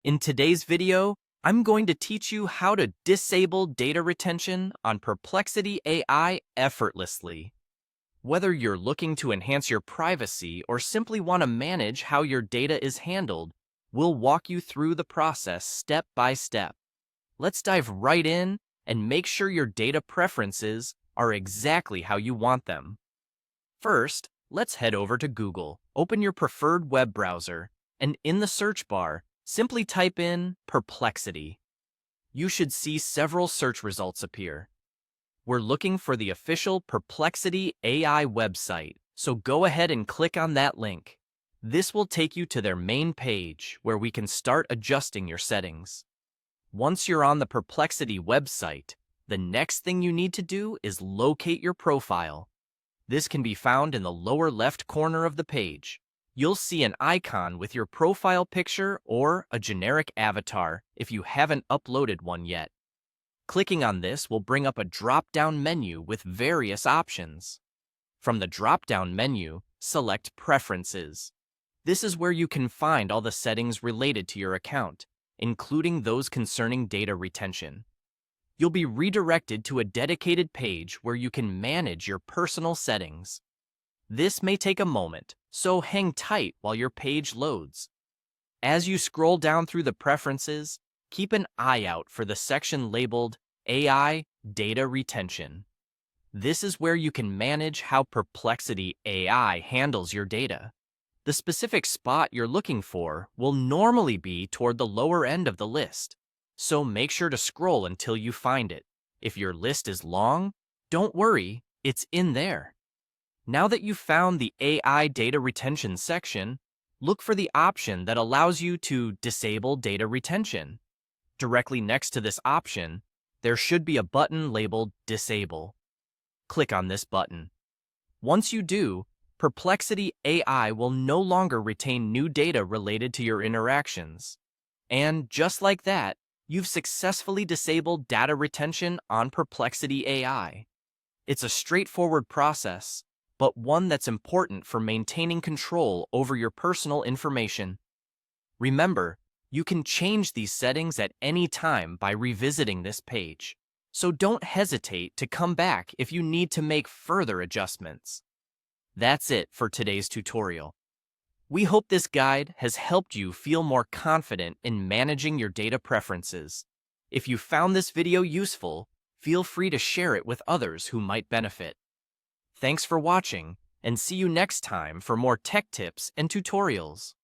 In today's video, I'm going to teach you how to disable data retention on Perplexity AI effortlessly. Whether you're looking to enhance your privacy or simply want to manage how your data is handled, we'll walk you through the process step by step. Let's dive right in and make sure your data preferences are exactly how you want them. First, let's head over to Google. Open your preferred web browser, and in the search bar, simply type in Perplexity. You should see several search results appear. We're looking for the official Perplexity AI website, so go ahead and click on that link. This will take you to their main page where we can start adjusting your settings. Once you're on the Perplexity website, the next thing you need to do is locate your profile. This can be found in the lower left corner of the page. You'll see an icon with your profile picture or a generic avatar if you haven't uploaded one yet. Clicking on this will bring up a drop-down menu with various options. From the drop-down menu, select Preferences. This is where you can find all the settings related to your account, including those concerning data retention. You'll be redirected to a dedicated page where you can manage your personal settings. This may take a moment, so hang tight while your page loads. As you scroll down through the preferences, keep an eye out for the section labeled AI Data Retention. This is where you can manage how Perplexity AI handles your data. The specific spot you're looking for will normally be toward the lower end of the list, so make sure to scroll until you find it. If your list is long, don't worry, it's in there. Now that you've found the AI data retention section, look for the option that allows you to disable data retention. Directly next to this option, there should be a button labeled Disable. Click on this button. Once you do, Perplexity AI will no longer retain new data related to your interactions. And just like that, you've successfully disabled data retention on Perplexity AI. It's a straightforward process, but one that's important for maintaining control over your personal information. Remember, you can change these settings at any time by revisiting this page, so don't hesitate to come back if you need to make further adjustments. That's it for today's tutorial. We hope this guide has helped you feel more confident in managing your data preferences. If you found this video useful, feel free to share it with others who might benefit. Thanks for watching, and see you next time for more tech tips and tutorials.